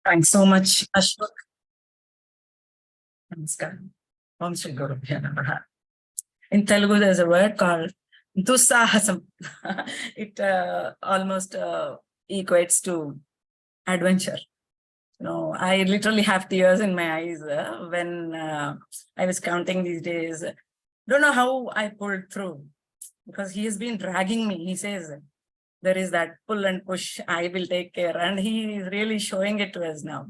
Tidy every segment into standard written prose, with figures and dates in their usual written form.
Thanks so much, Ashok. Namaskaram. Om Shri Guru Bhyo Namaha. In Telugu, there's a word called dussahasam. It almost equates to adventure. I literally have tears in my eyes when I was counting these days. Don't know how I pulled through, because he has been dragging me. He says, there is that pull and push, I will take care. And he is really showing it to us now.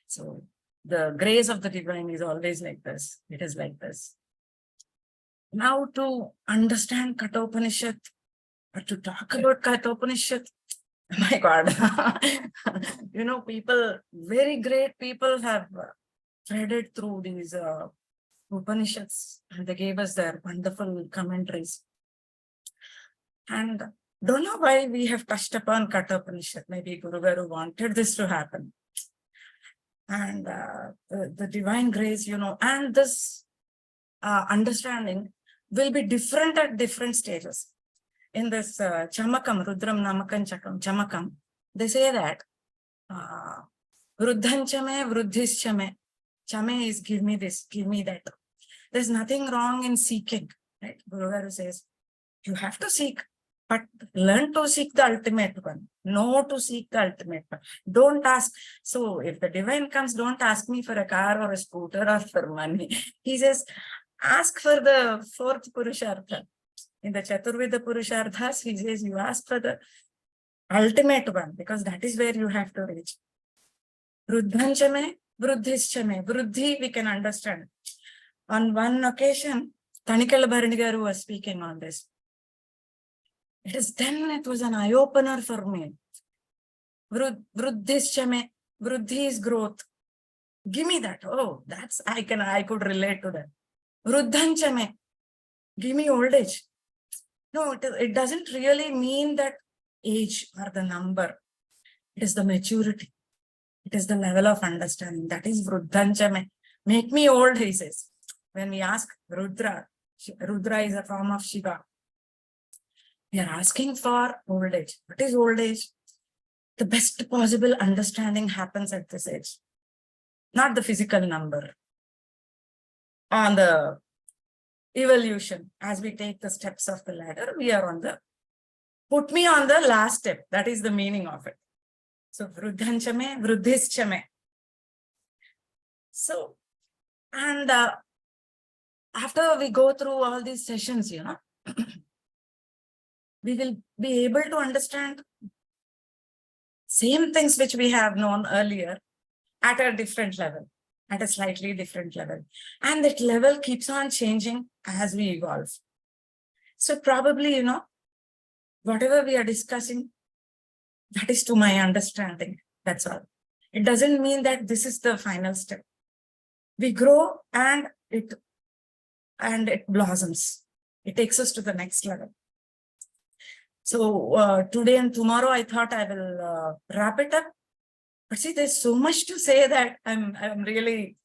So the grace of the divine is always like this. It is like this. Now to understand Kathopanishad, or to talk about Kathopanishad, my God, people, very great people have threaded through these Upanishads, and they gave us their wonderful commentaries. And don't know why we have touched upon Kathopanishad. Maybe Guru Garu wanted this to happen. And the divine grace, and this understanding will be different at different stages. In this Chamakam, Rudram Namakam Chamakam, they say that Vruddhanchame, Vruddhischame. Chame is give me this, give me that. There's nothing wrong in seeking, right? Guru Garu says, you have to seek, but learn to seek the ultimate one. Know to seek the ultimate one. Don't ask. So if the divine comes, don't ask me for a car or a scooter or for money. He says, ask for the fourth Purushartha. In the Chaturvida Purusharthas, he says, you ask for the ultimate one, because that is where you have to reach. Vruddhanchame, Vruddhischame. Vruddhi, we can understand. On one occasion, Tanikala Bharani Garu was speaking on this. It was an eye-opener for me. Vruddhischame. Vruddhi is growth. Give me that. Oh, I could relate to that. Vruddhanchame. Give me old age. No, it doesn't really mean that age or the number. It is the maturity. It is the level of understanding. That is Vruddhanchame. Make me old, he says. When we ask Rudra is a form of Shiva. We are asking for old age. What is old age? The best possible understanding happens at this age. Not the physical number. On the evolution, as we take the steps of the ladder, we are put me on the last step. That is the meaning of it. So, Vruddhanchame, Vruddhischame. So, and after we go through all these sessions, we will be able to understand same things which we have known earlier at a different level, at a slightly different level. And that level keeps on changing as we evolve. So probably, whatever we are discussing, that is to my understanding. That's all. It doesn't mean that this is the final step. We grow and it blossoms. It takes us to the next level. So today and tomorrow, I thought I will wrap it up. But see, there's so much to say that I'm really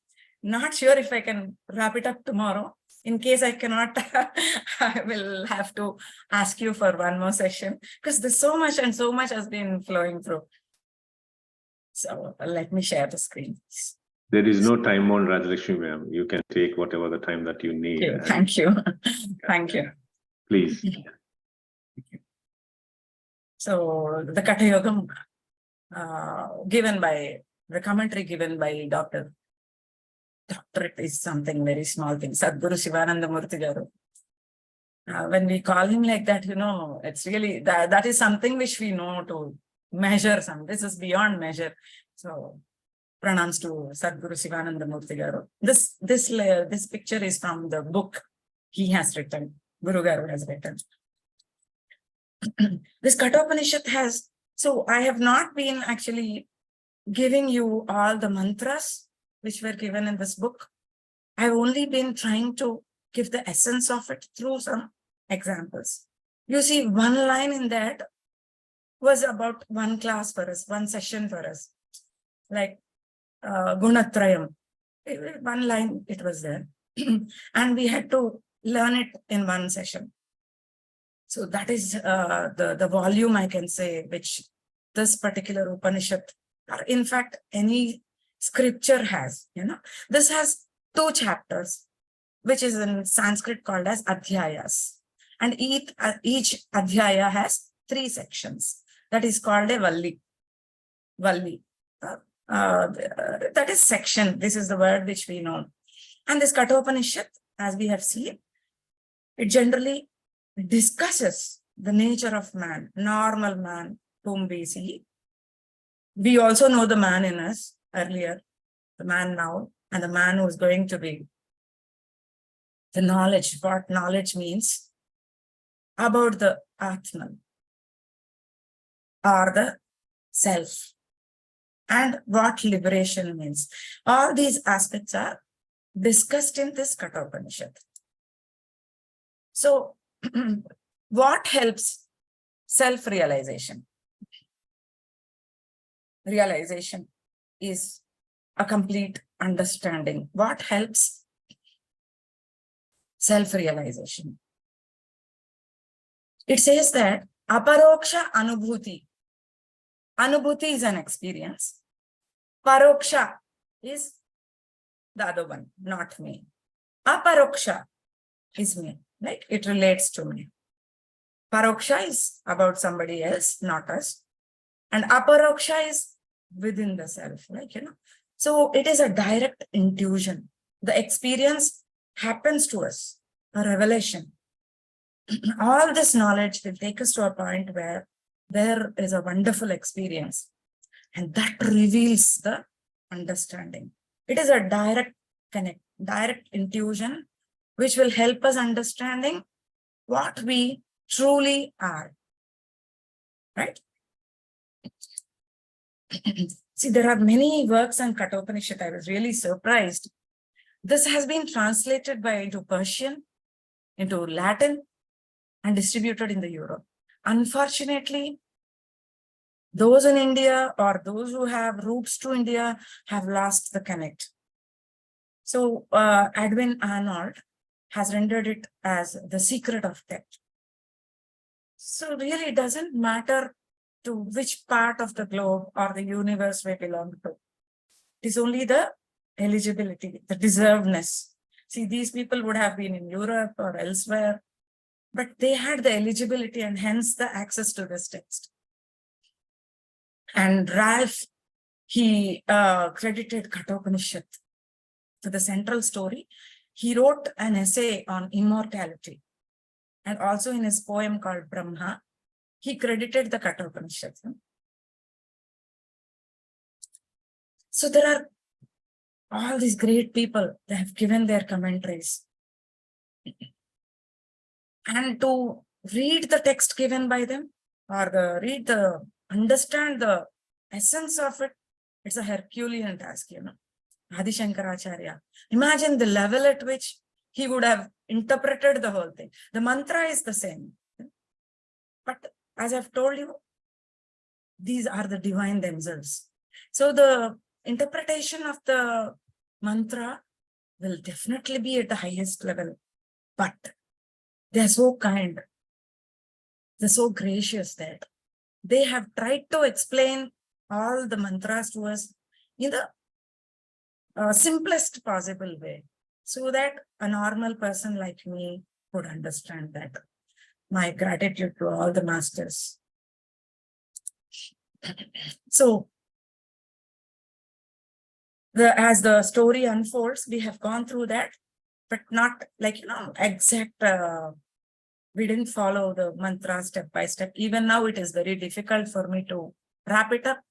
not sure if I can wrap it up tomorrow. In case I cannot, I will have to ask you for one more session, because there's so much and so much has been flowing through. So let me share the screen. There is no time on Rajalakshmi, ma'am. You can take whatever the time that you need. Thank you. Thank you. Please. So the Katha Yogam the commentary given by Doctorate is something very small thing. Sadguru Shivananda Murthy Garu. When we call him like that, it's really, that is something which we know to measure some. This is beyond measure. So pranams to Sadguru Shivananda Murthy Garu. This picture is from the book he has written, Guru Garu has written. This Kathopanishad has, so I have not been actually giving you all the mantras which were given in this book. I've only been trying to give the essence of it through some examples. You see, one line in that was about one class for us, one session for us, like Gunatrayam. One line it was there. And we had to learn it in one session. So that is the volume, I can say, which this particular Upanishad or in fact, any scripture has, this has 2 chapters, which is in Sanskrit called as adhyayas. And each adhyaya has 3 sections. That is called a Valli. Valli. That is section. This is the word which we know. And this Kathopanishad, as we have seen, it generally discusses the nature of man, normal man whom we see. We also know the man in us earlier, the man now, and the man who is going to be. The knowledge, what knowledge means about the Atman or the self, and what liberation means. All these aspects are discussed in this Kathopanishad. So, what helps self-realization? Realization is a complete understanding. What helps self-realization? It says that aparoksha anubhuti. Anubhuti is an experience. Paroksha is the other one, not me. Aparoksha is me, like it relates to me. Paroksha is about somebody else, not us. And aparoksha is within the self, So it is a direct intuition. The experience happens to us, a revelation. All this knowledge will take us to a point where there is a wonderful experience, and that reveals the understanding. It is a direct connect, direct intuition, which will help us understanding what we truly are, right? See, there are many works on Kathopanishad. I was really surprised. This has been translated into Persian, into Latin, and distributed in the Europe. Unfortunately, those in India or those who have roots to India have lost the connect. So Edwin Arnold has rendered it as the secret of text. So really it doesn't matter to which part of the globe or the universe we belong to. It is only the eligibility, the deservedness. See, these people would have been in Europe or elsewhere, but they had the eligibility and hence the access to this text. And Ralph, he credited Kathopanishad to the central story. He wrote an essay on immortality. And also in his poem called Brahma, he credited the Kathopanishad. So there are all these great people that have given their commentaries. And to read the text given by them, or understand the essence of it, it's a Herculean task, Adi Shankaracharya. Imagine the level at which he would have interpreted the whole thing. The mantra is the same. But as I've told you, these are the divine themselves. So the interpretation of the mantra will definitely be at the highest level. But they're so kind. They're so gracious that they have tried to explain all the mantras to us in the simplest possible way, so that a normal person like me would understand that. My gratitude to all the masters. So, as the story unfolds, we have gone through that, but not like, exact, we didn't follow the mantra step by step. Even now, it is very difficult for me to wrap it up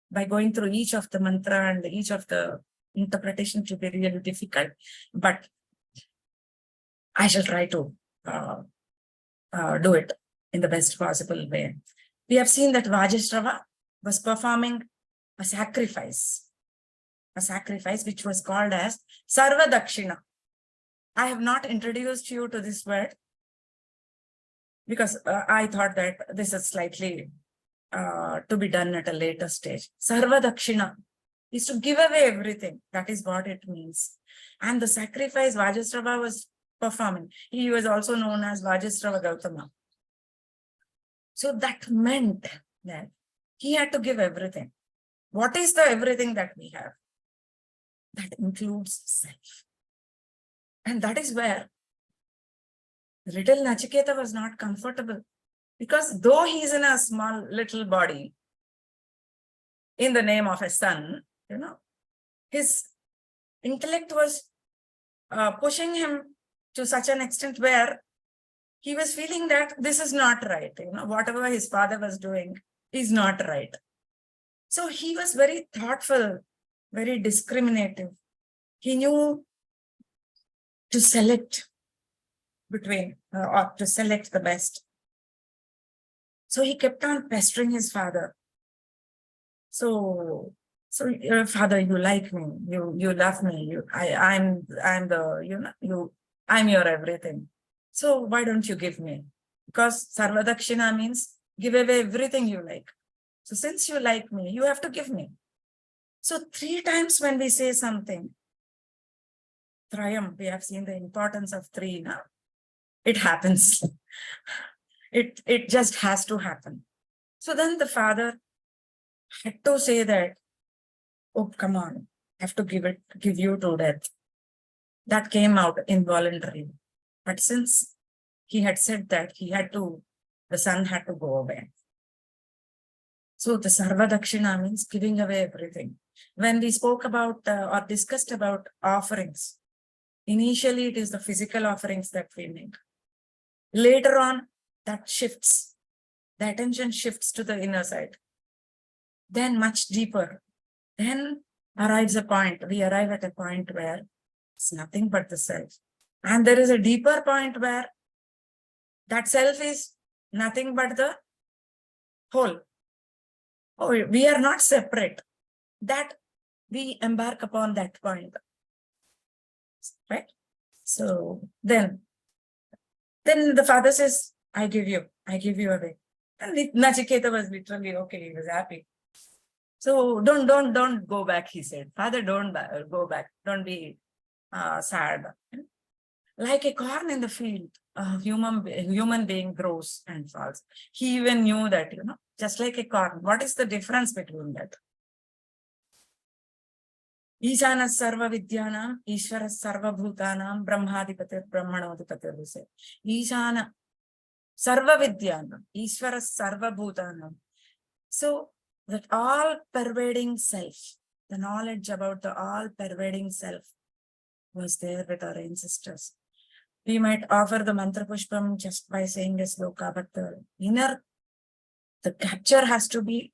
by going through each of the mantra and each of the interpretation to be really difficult, but I shall try to do it in the best possible way. We have seen that Vajashrava was performing a sacrifice which was called as Sarva Dakshina. I have not introduced you to this word because I thought that this is slightly to be done at a later stage. Sarva Dakshina is to give away everything. That is what it means. And the sacrifice Vajashrava was performing, he was also known as Vajashrava Gautama. So that meant that he had to give everything. What is the everything that we have? That includes self. And that is where little Nachiketa was not comfortable, because though he's in a small little body in the name of a son, his intellect was pushing him to such an extent where he was feeling that this is not right. Whatever his father was doing is not right. So he was very thoughtful, very discriminative. He knew to select between or to select the best. So he kept on pestering his father. So father, you like me, you love me, I'm your everything. So why don't you give me? Because Sarvadakshina means give away everything you like. So since you like me, you have to give me. So 3 times when we say something, Trayam, we have seen the importance of 3 now. It happens. It just has to happen. So then the father had to say that, oh, come on, I have to give you to death. That came out involuntarily. But since he had said that, the son had to go away. So the Sarvadakshina means giving away everything. When we spoke about or discussed about offerings, initially it is the physical offerings that we make. Later on, that shifts. The attention shifts to the inner side. Then much deeper. Then we arrive at a point where it's nothing but the self. And there is a deeper point where that self is nothing but the whole. Oh, we are not separate. That we embark upon that point. Right? So then the father says, I give you away. And Nachiketa was literally okay, he was happy. So don't go back, he said. Father, don't go back. Don't be sad. Like a corn in the field, a human being grows and falls. He even knew that, just like a corn. What is the difference between that? Ishana sarva vidyanam, Ishvara sarva bhutanam, Brahmadipatir Brahmanodipatir. Ishana sarva vidyanam, Ishvara sarva bhutanam. So that all pervading self, the knowledge about the all pervading self was there with our ancestors. We might offer the mantra pushpam just by saying a sloka, but the capture has to be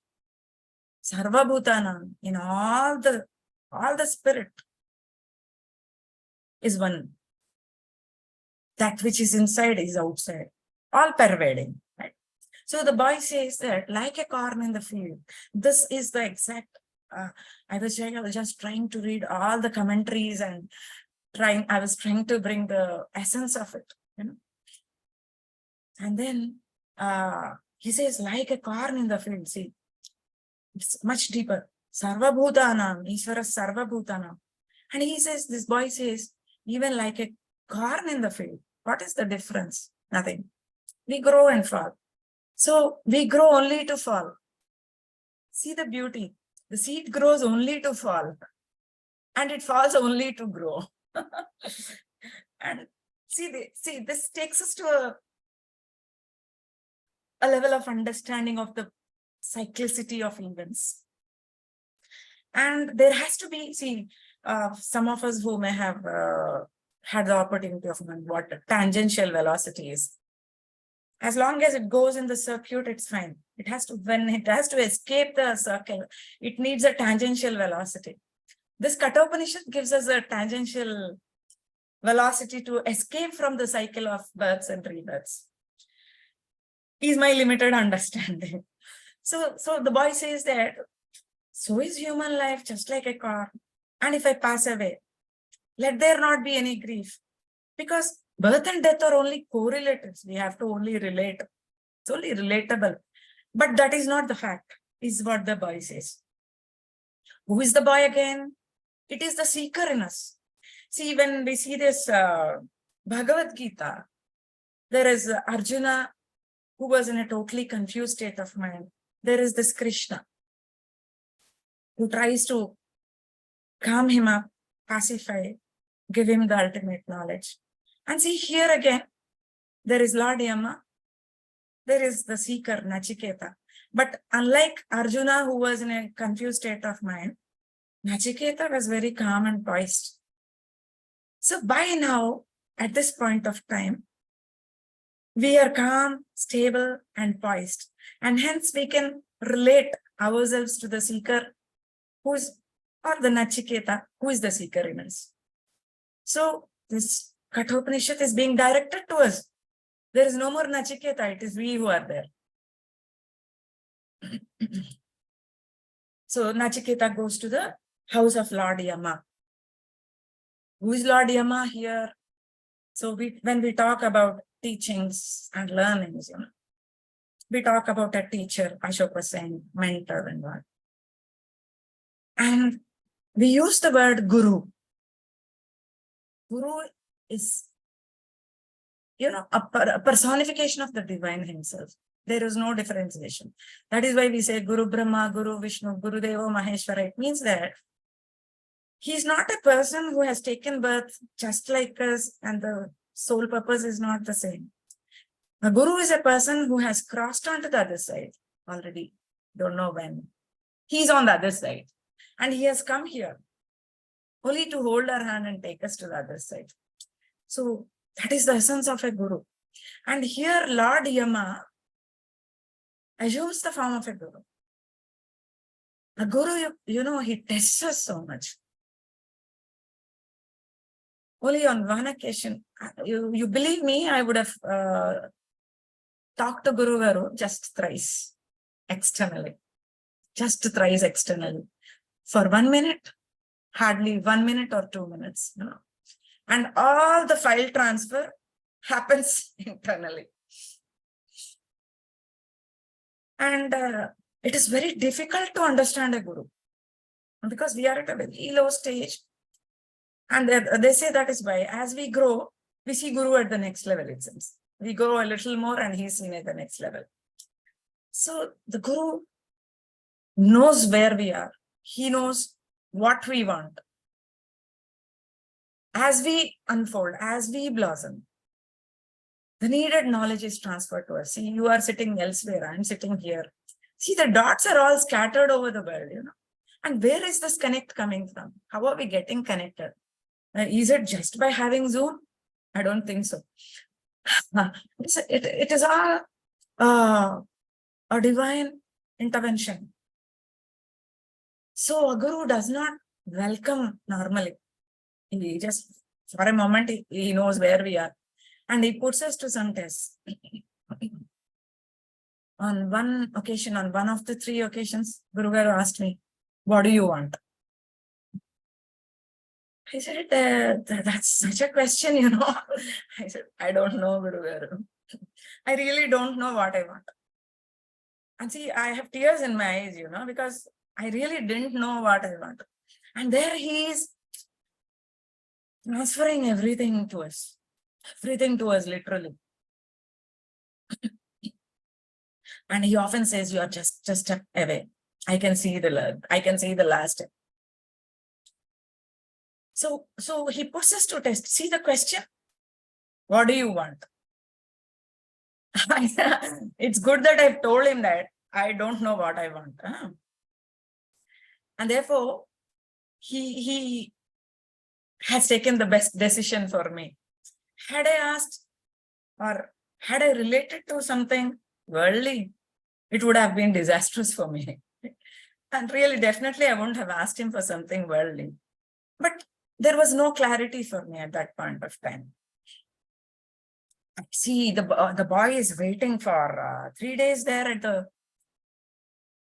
sarva bhutanam, in all the spirit is one. That which is inside is outside, all pervading. Right? So the boy says that, like a corn in the field, this is the exact. I was just trying to read all the commentaries and I was trying to bring the essence of it, And then he says, like a corn in the field. See, it's much deeper. Sarva bhutanam, Ishvara sarva bhutanam. And this boy says, even like a corn in the field. What is the difference? Nothing. We grow and fall. So we grow only to fall. See the beauty. The seed grows only to fall. And it falls only to grow. And see, this takes us to a level of understanding of the cyclicity of events. And there has to be, some of us who may have had the opportunity of knowing what tangential velocity is. As long as it goes in the circuit, it's fine. When it has to escape the circle, it needs a tangential velocity. This Kathopanishad gives us a tangential velocity to escape from the cycle of births and rebirths. Is my limited understanding. So the boy says that, so is human life just like a car. And if I pass away, let there not be any grief. Because birth and death are only correlatives. We have to only relate. It's only relatable. But that is not the fact, is what the boy says. Who is the boy again? It is the seeker in us. See, when we see this Bhagavad Gita, there is Arjuna, who was in a totally confused state of mind. There is this Krishna. who tries to calm him up, pacify, give him the ultimate knowledge. And see, here again, there is Lord Yama, there is the seeker, Nachiketa. But unlike Arjuna, who was in a confused state of mind, Nachiketa was very calm and poised. So by now, at this point of time, we are calm, stable, and poised. And hence we can relate ourselves to the seeker or the Nachiketa, who is the seeker in us. So this Kathopanishad is being directed to us. There is no more Nachiketa, it is we who are there. So Nachiketa goes to the house of Lord Yama. Who is Lord Yama here? So when we talk about teachings and learnings, we talk about a teacher, Ashok was saying, mentor and what. And we use the word guru. Guru is, a personification of the divine himself. There is no differentiation. That is why we say Guru Brahma, Guru Vishnu, Guru Deva Maheshwara. It means that he's not a person who has taken birth just like us, and the soul purpose is not the same. A guru is a person who has crossed onto the other side already. Don't know when. He's on the other side. And he has come here only to hold our hand and take us to the other side. So that is the essence of a guru. And here Lord Yama assumes the form of a guru. A guru, he tests us so much. Only on one occasion, you believe me, I would have talked to Guru Garu just thrice externally. Just thrice externally. For 1 minute, hardly 1 minute or 2 minutes. And all the file transfer happens internally. And it is very difficult to understand a guru because we are at a very low stage. And they say that is why as we grow, we see guru at the next level, it seems. We grow a little more and he's seen at the next level. So the guru knows where we are. He knows what we want. As we unfold, as we blossom, the needed knowledge is transferred to us. See, you are sitting elsewhere, I'm sitting here. See, the dots are all scattered over the world, And where is this connect coming from? How are we getting connected? Is it just by having Zoom? I don't think so. It is all a divine intervention. So a guru does not welcome normally. He just, for a moment, he knows where we are. And he puts us to some tests. On one occasion, on one of the 3 occasions, Guru Garu asked me, what do you want? I said, that's such a question, I said, I don't know, Guru Garu. I really don't know what I want. And see, I have tears in my eyes, because I really didn't know what I want. And there he is transferring everything to us literally. And he often says, you are just a step away. I can see the last step. So he puts us to test. See the question? What do you want? It's good that I've told him that I don't know what I want. And therefore, he has taken the best decision for me. Had I asked or had I related to something worldly, it would have been disastrous for me. And really, definitely, I wouldn't have asked him for something worldly. But there was no clarity for me at that point of time. See, the boy is waiting for 3 days there at the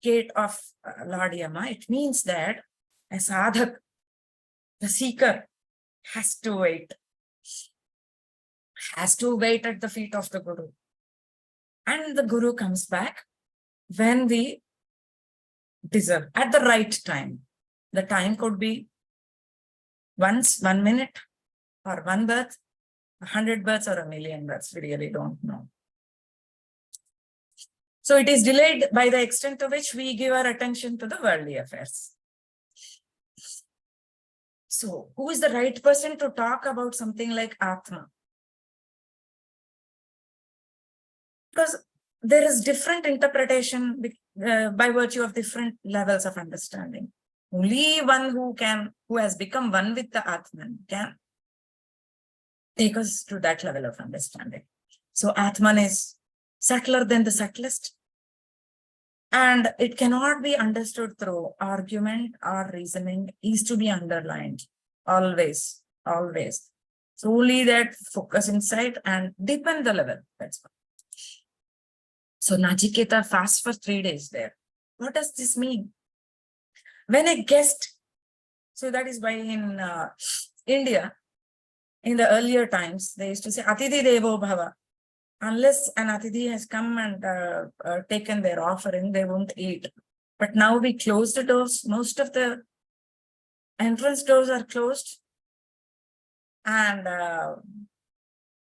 gate of Lord Yama. It means that a sadhak, the seeker, has to wait at the feet of the Guru. And the Guru comes back when we deserve, at the right time. The time could be once, 1 minute, or 1 birth, 100 births, or 1,000,000 births. We really don't know. So it is delayed by the extent to which we give our attention to the worldly affairs. So who is the right person to talk about something like Atma? Because there is different interpretation by virtue of different levels of understanding. Only one who has become one with the Atman can take us to that level of understanding. So Atman is subtler than the subtlest. And it cannot be understood through argument or reasoning, is to be underlined always, always. So only that focus inside and deepen the level. That's what. So Nachiketa fasts for 3 days there. What does this mean? When a guest, so that is why in India, in the earlier times, they used to say Atidhi Devo Bhava. Unless an Atidhi has come and taken their offering, they won't eat. But now we close the doors. Most of the entrance doors are closed. And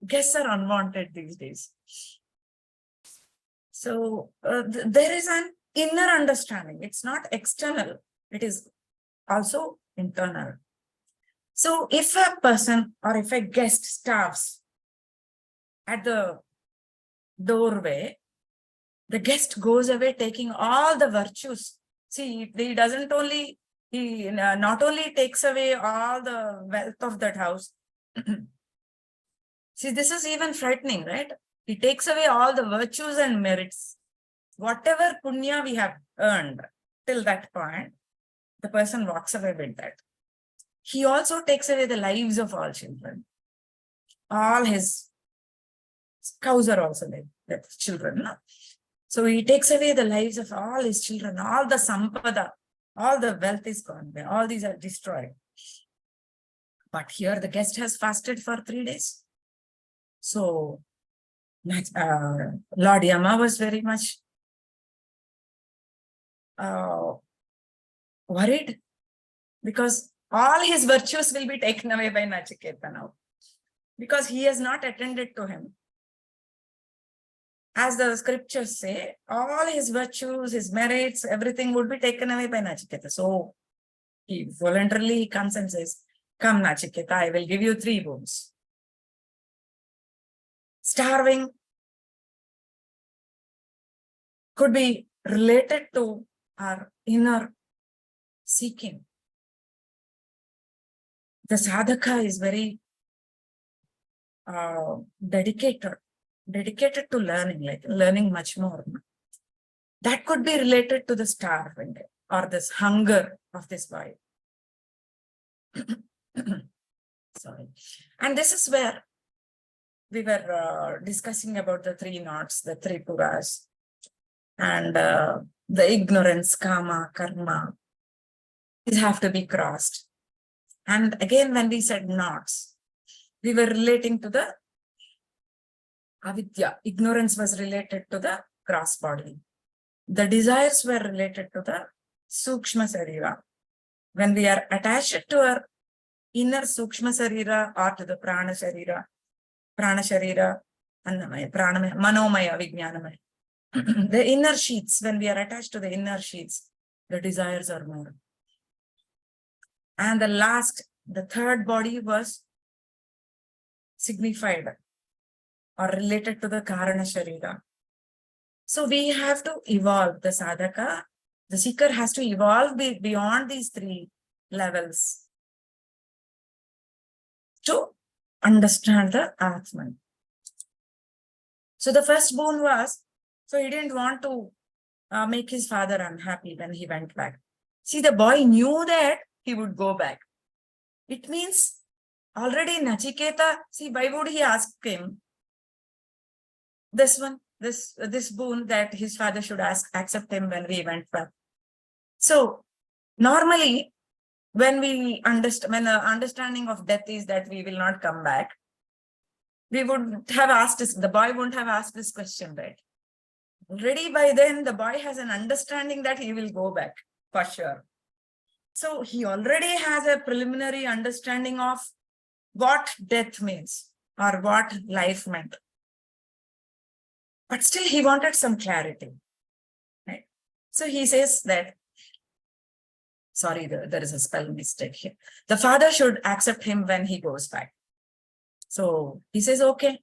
guests are unwanted these days. So there is an inner understanding. It's not external. It is also internal. So if a person or if a guest starves at the doorway, the guest goes away taking all the virtues. See, he doesn't only, he not only takes away all the wealth of that house. See, this is even frightening, right? He takes away all the virtues and merits. Whatever punya we have earned till that point, the person walks away with that. He also takes away the lives of all children. All his cows are also like children. No? So he takes away the lives of all his children, all the sampada, all the wealth is gone there. All these are destroyed. But here the guest has fasted for 3 days. So Lord Yama was very much worried because all his virtues will be taken away by Nachiketa now because he has not attended to him. As the scriptures say, all his virtues, his merits, everything would be taken away by Nachiketa. So he voluntarily comes and says, come Nachiketa, I will give you 3 boons. Starving could be related to our inner seeking. The sadhaka is very dedicated to learning, like learning much more. That could be related to the starving or this hunger of this body. Sorry. And this is where we were discussing about the 3 knots, the 3 puras, and the ignorance, kama, karma, these have to be crossed. And again, when we said knots, we were relating to the avidya. Ignorance was related to the cross body. The desires were related to the sukshma sarira. When we are attached to our inner sukshma sarira or to the prana sharira, annamaya, pranamaya, manomaya, vijnanamaya. The inner sheets, when we are attached to the inner sheets, the desires are more. And the third body was signified or related to the karana sharira. So we have to evolve the sadhaka. The seeker has to evolve beyond these 3 levels to understand the Atman. So the first boon was, so he didn't want to make his father unhappy when he went back. See, the boy knew that he would go back. It means already Nachiketa, see, why would he ask him this one, this boon that his father should accept him when we went back? So normally, when the understanding of death is that we will not come back, we would have asked this, the boy wouldn't have asked this question, right? Already by then, the boy has an understanding that he will go back for sure. So he already has a preliminary understanding of what death means or what life meant. But still he wanted some clarity, right? So he says that Sorry, there is a spell mistake here. The father should accept him when he goes back. So he says, okay,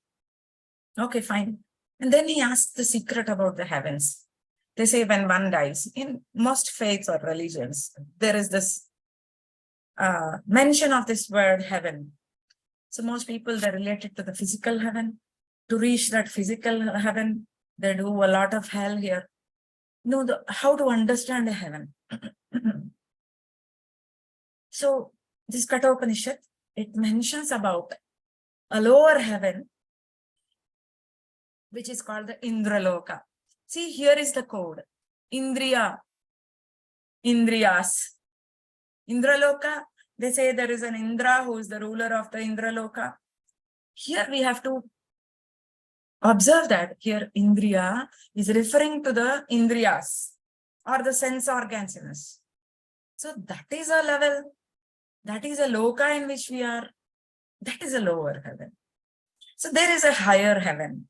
fine. And then he asks the secret about the heavens. They say when one dies, in most faiths or religions, there is this mention of this word heaven. So most people, they relate it to the physical heaven. To reach that physical heaven, they do a lot of hell here. No, how to understand a heaven. So this Kathopanishad, it mentions about a lower heaven, which is called the Indraloka. See, here is the code. Indriyas. Indraloka, they say there is an Indra who is the ruler of the Indraloka. Here we have to observe that here Indriya is referring to the Indriyas or the sense organs in us. So that is a level, that is a loka in which we are, that is a lower heaven. So there is a higher heaven.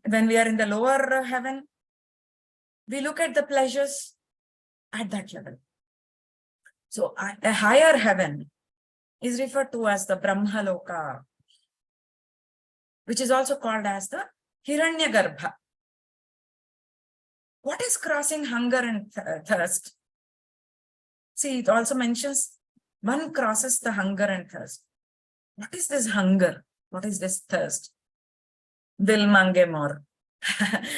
When we are in the lower heaven, we look at the pleasures at that level. So a higher heaven is referred to as the Brahmaloka, which is also called as the Hiranyagarbha. What is crossing hunger and thirst? See, it also mentions one crosses the hunger and thirst. What is this hunger? What is this thirst? Dil mange more.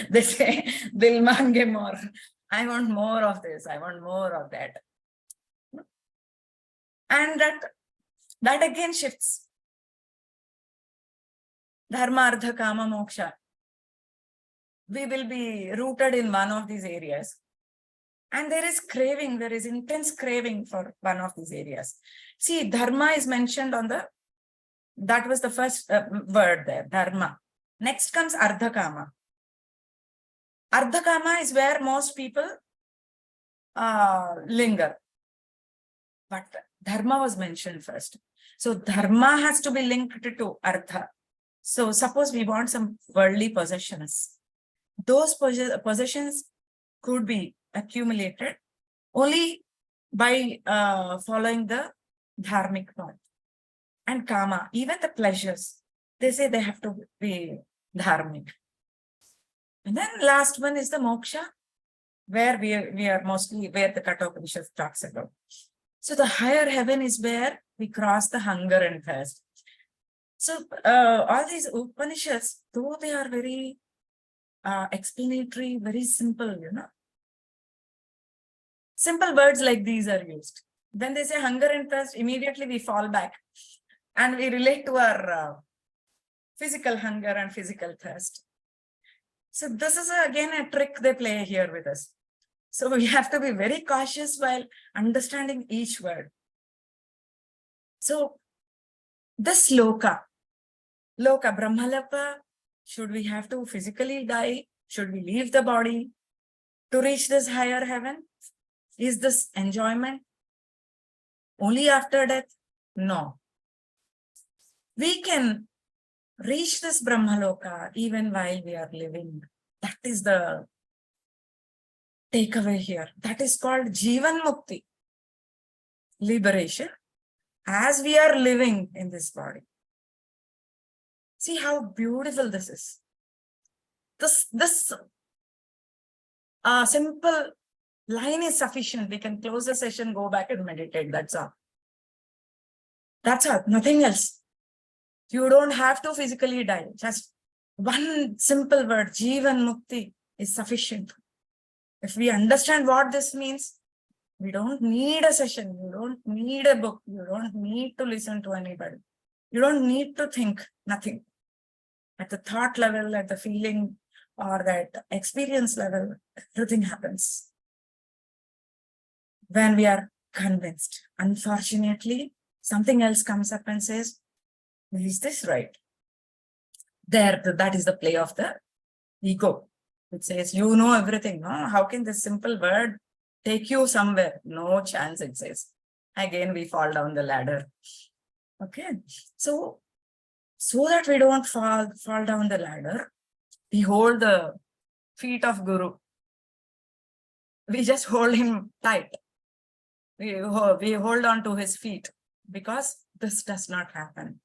They say, Dil mange more. I want more of this. I want more of that. And that again shifts. Dharma, Artha, Kama, Moksha. We will be rooted in one of these areas. And there is craving, there is intense craving for one of these areas. See, Dharma is mentioned on that was the first word there, Dharma. Next comes Ardha Kama. Ardha Kama is where most people linger. But Dharma was mentioned first. So Dharma has to be linked to Artha. So suppose we want some worldly possessions. Those possessions could be accumulated only by following the dharmic path. And kama, even the pleasures, they say they have to be dharmic. And then last one is the moksha, where we are mostly where the Kathopanishad talks about. So the higher heaven is where we cross the hunger and thirst. So all these Upanishads, though they are very explanatory, very simple, simple words like these are used. When they say hunger and thirst, immediately we fall back and we relate to our physical hunger and physical thirst. So this is again a trick they play here with us. So we have to be very cautious while understanding each word. So this loka, Brahmaloka, should we have to physically die? Should we leave the body to reach this higher heaven? Is this enjoyment only after death? No. We can reach this Brahmaloka even while we are living. That is the takeaway here. That is called Jivan Mukti, liberation, as we are living in this body. See how beautiful this is. This simple line is sufficient. We can close the session, go back and meditate. That's all. That's all. Nothing else. You don't have to physically die. Just one simple word, Jivan Mukti, is sufficient. If we understand what this means, we don't need a session. You don't need a book. You don't need to listen to anybody. You don't need to think. Nothing. At the thought level, at the feeling, or that experience level, everything happens. When we are convinced, unfortunately, something else comes up and says, is this right? That is the play of the ego. It says, you know everything. No? How can this simple word take you somewhere? No chance, it says. Again, we fall down the ladder. Okay. So that we don't fall down the ladder, we hold the feet of Guru. We just hold him tight. we hold on to his feet, because this does not happen.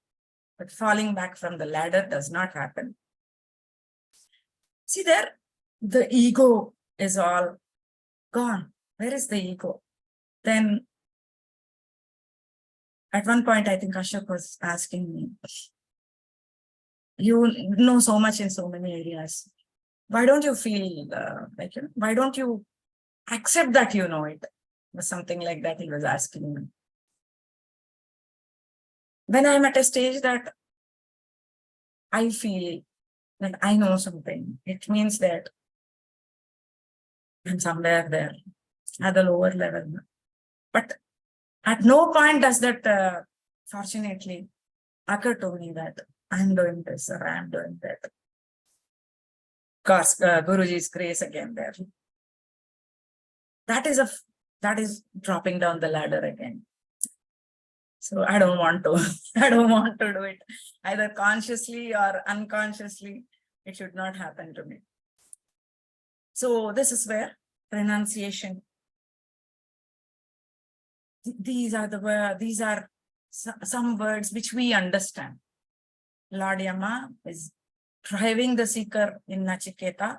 But falling back from the ladder does not happen. See there, the ego is all gone. Where is the ego? Then at one point, I think Ashok was asking me, you know so much in so many areas. Why don't you feel why don't you accept that you know it? Or something like that he was asking me. When I'm at a stage that I feel that I know something, it means that I'm somewhere there at the lower level. But at no point does that, fortunately, occur to me that I'm doing this or I'm doing that. Of course, Guruji's grace again there. That is dropping down the ladder again. So I don't want to, I don't want to do it either consciously or unconsciously. It should not happen to me. So this is where renunciation. These are some words which we understand. Lord Yama is driving the seeker in Nachiketa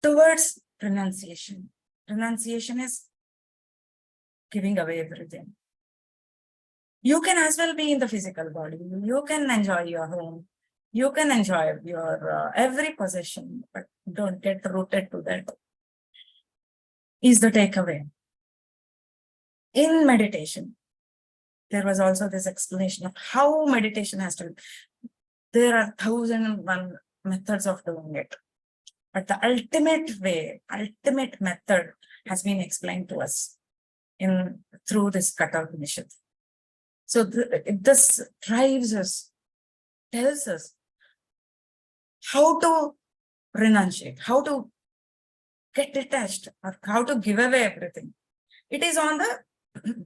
towards renunciation. Renunciation is giving away everything. You can as well be in the physical body. You can enjoy your home. You can enjoy your every possession, but don't get rooted to that. Is the takeaway. In meditation, there was also this explanation of how meditation has to be. There are 1,001 methods of doing it. But the ultimate way, ultimate method has been explained to us through this Katha Upanishad. So this drives us, tells us how to renunciate, how to get detached, or how to give away everything. It is on the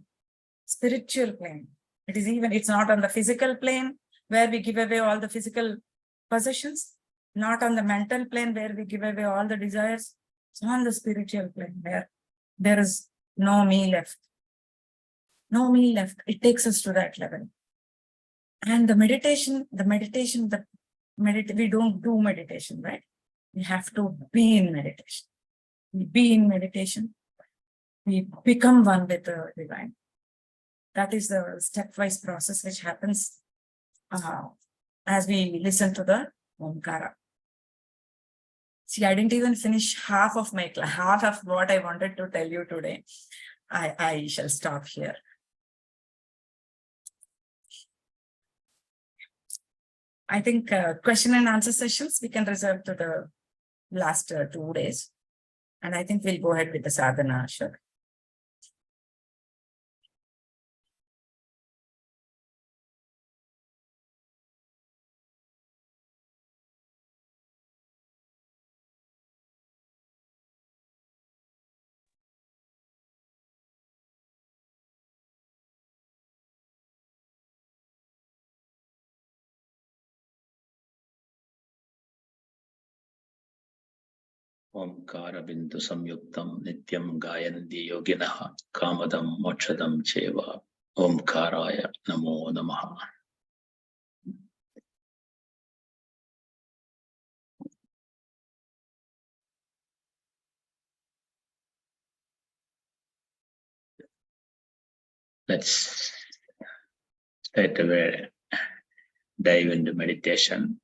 spiritual plane. It's not on the physical plane where we give away all the physical possessions, not on the mental plane where we give away all the desires. It's on the spiritual plane where there is no me left. No me left. It takes us to that level. And the meditation, we don't do meditation, right? We have to be in meditation. We be in meditation. We become one with the divine. That is the stepwise process which happens as we listen to the Omkara. See, I didn't even finish half of what I wanted to tell you today. I shall stop here. I think question and answer sessions we can reserve to the last 2 days. And I think we'll go ahead with the sadhana, sure. Omkar बिंदु संयुक्तम नित्यम गायन्ति योगिनः कामदम मोक्षदम चैव ओमकाराय नमो नमः. Let's straight away dive into meditation,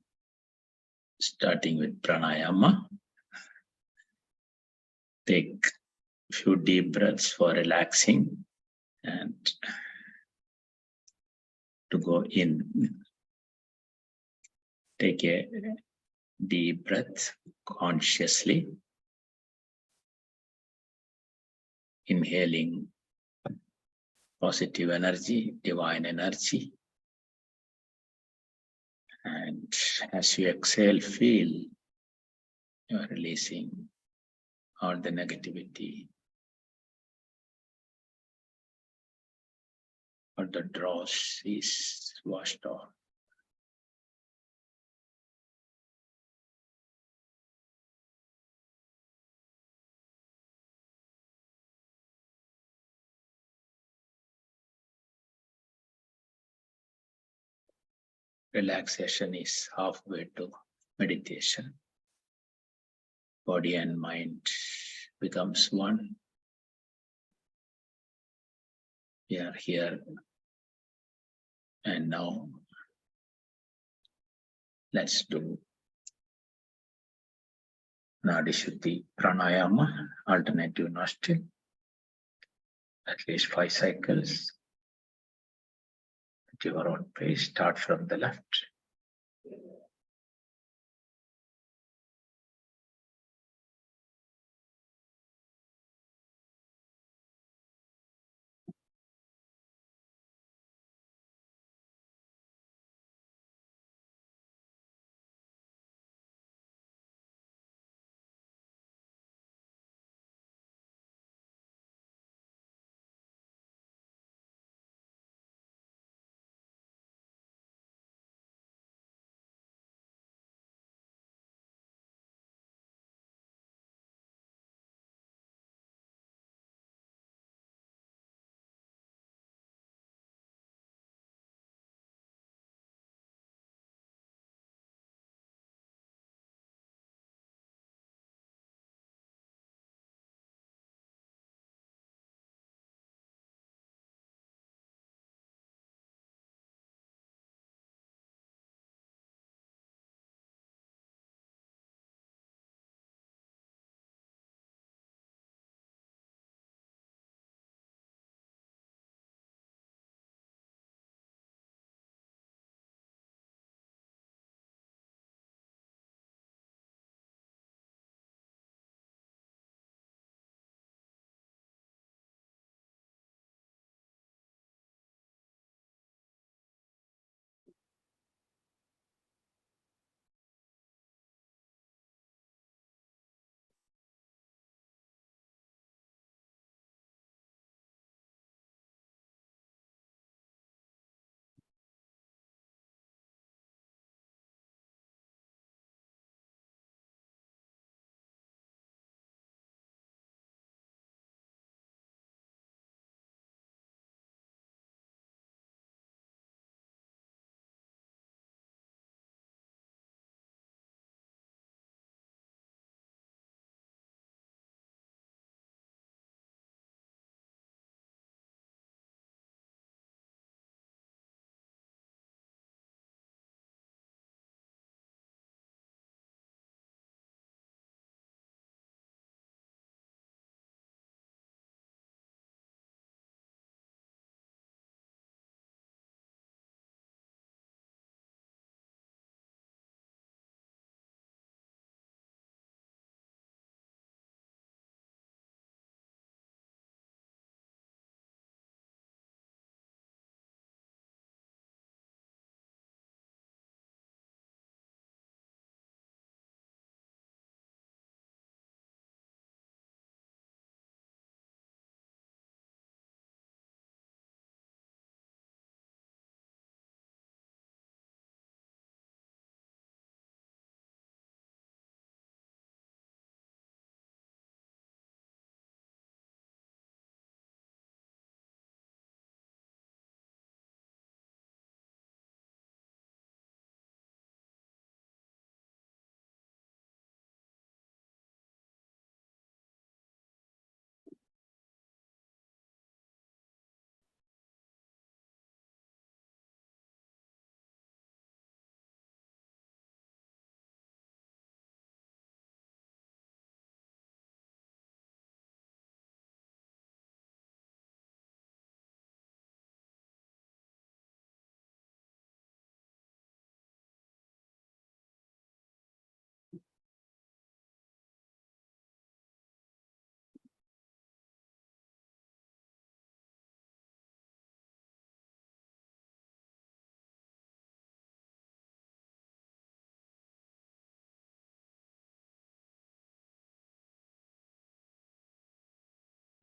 starting with pranayama. Take a few deep breaths for relaxing and to go in. Take a deep breath consciously, inhaling positive energy, divine energy. And as you exhale, feel you are releasing all the negativity, all the dross is washed off. relaxation is halfway to meditation. Body and mind becomes one. We are here and now. Let's do Nadi Shuddhi Pranayama, alternative nostril, at least 5 cycles. At your own pace, start from the left.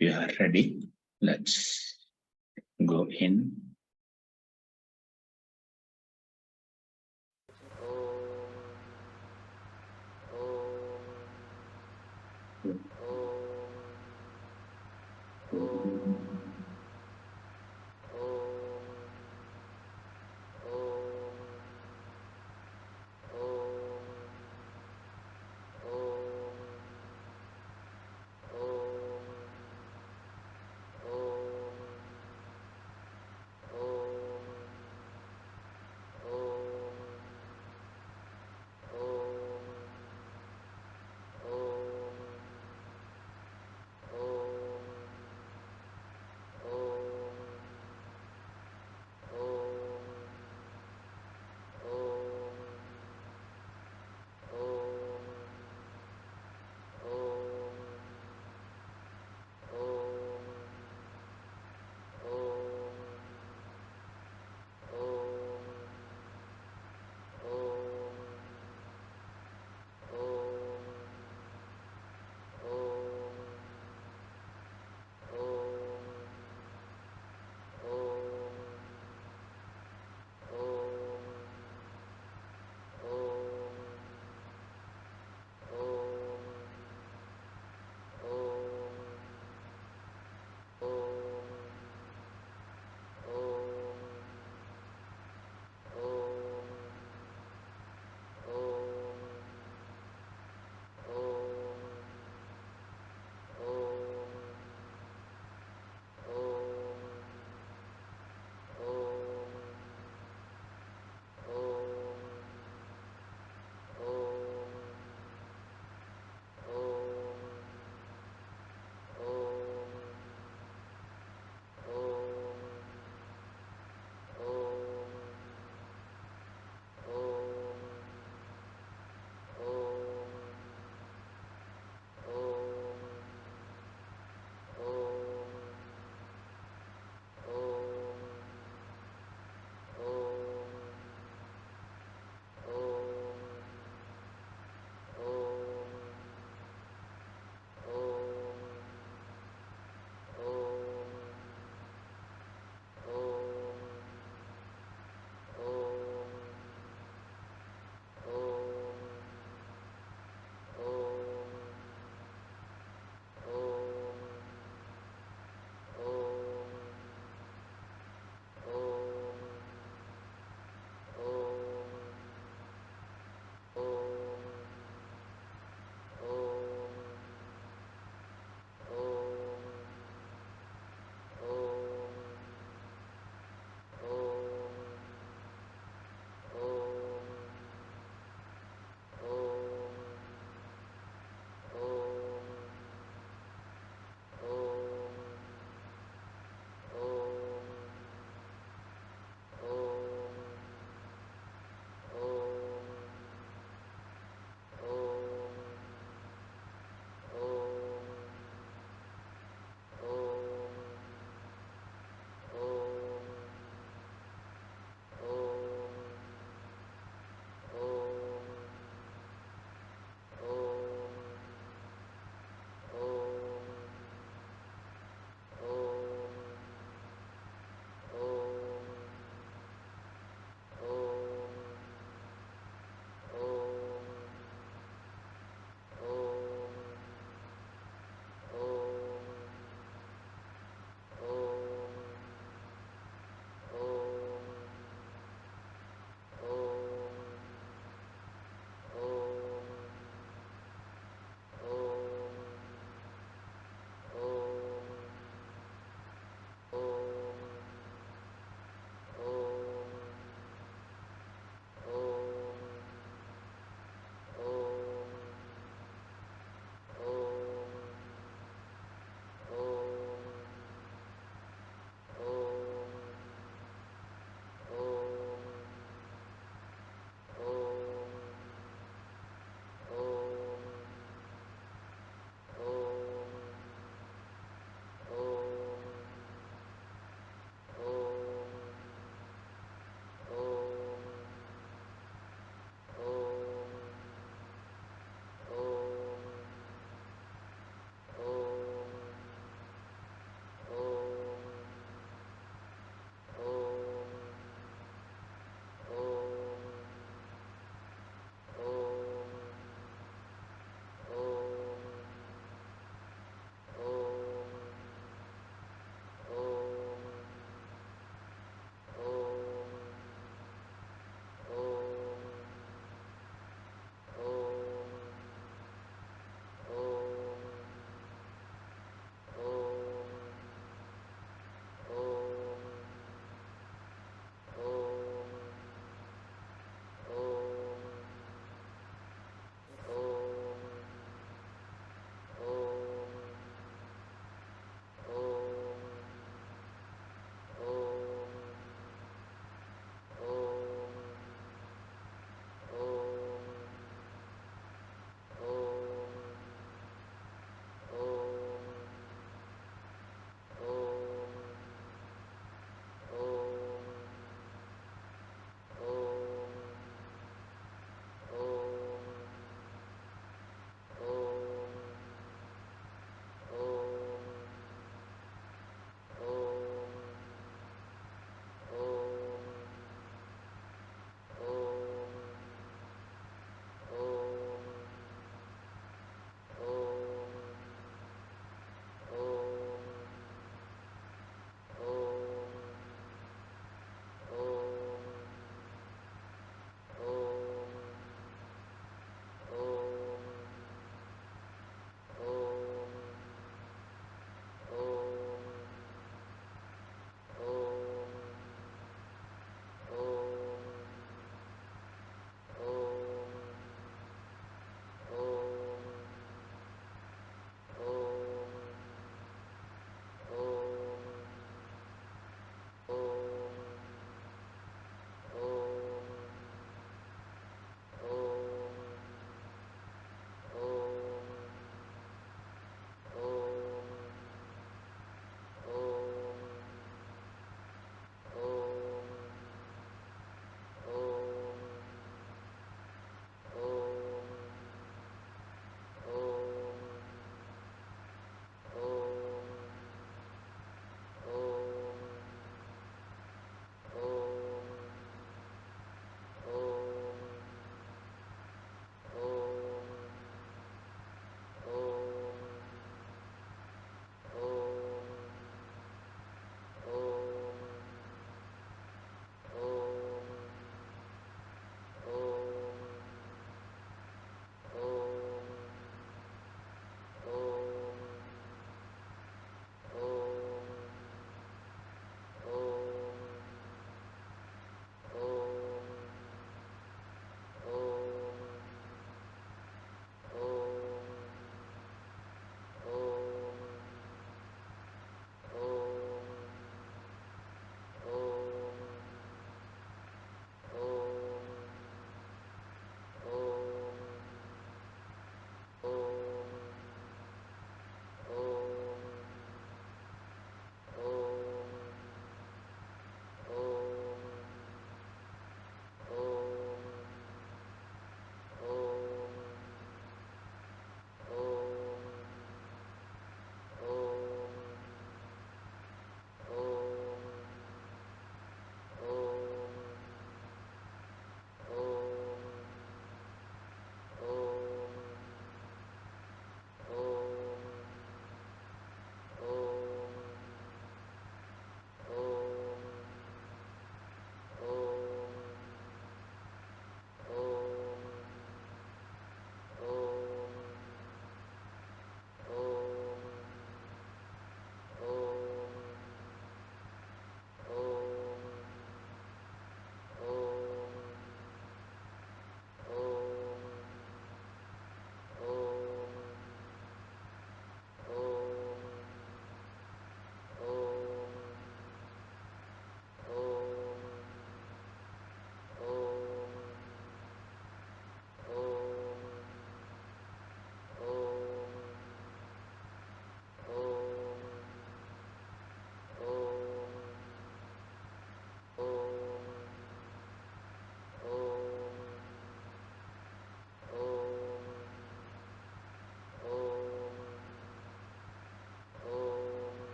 We are ready. Let's go in.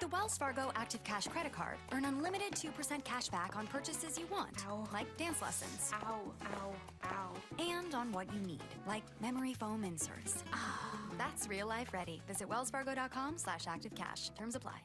With the Wells Fargo Active Cash Credit Card, earn unlimited 2% cash back on purchases you want, Ow. like dance lessons, Ow, ow, ow. and on what you need, like memory foam inserts. That's real life ready. Visit wellsfargo.com/activecash. Terms apply.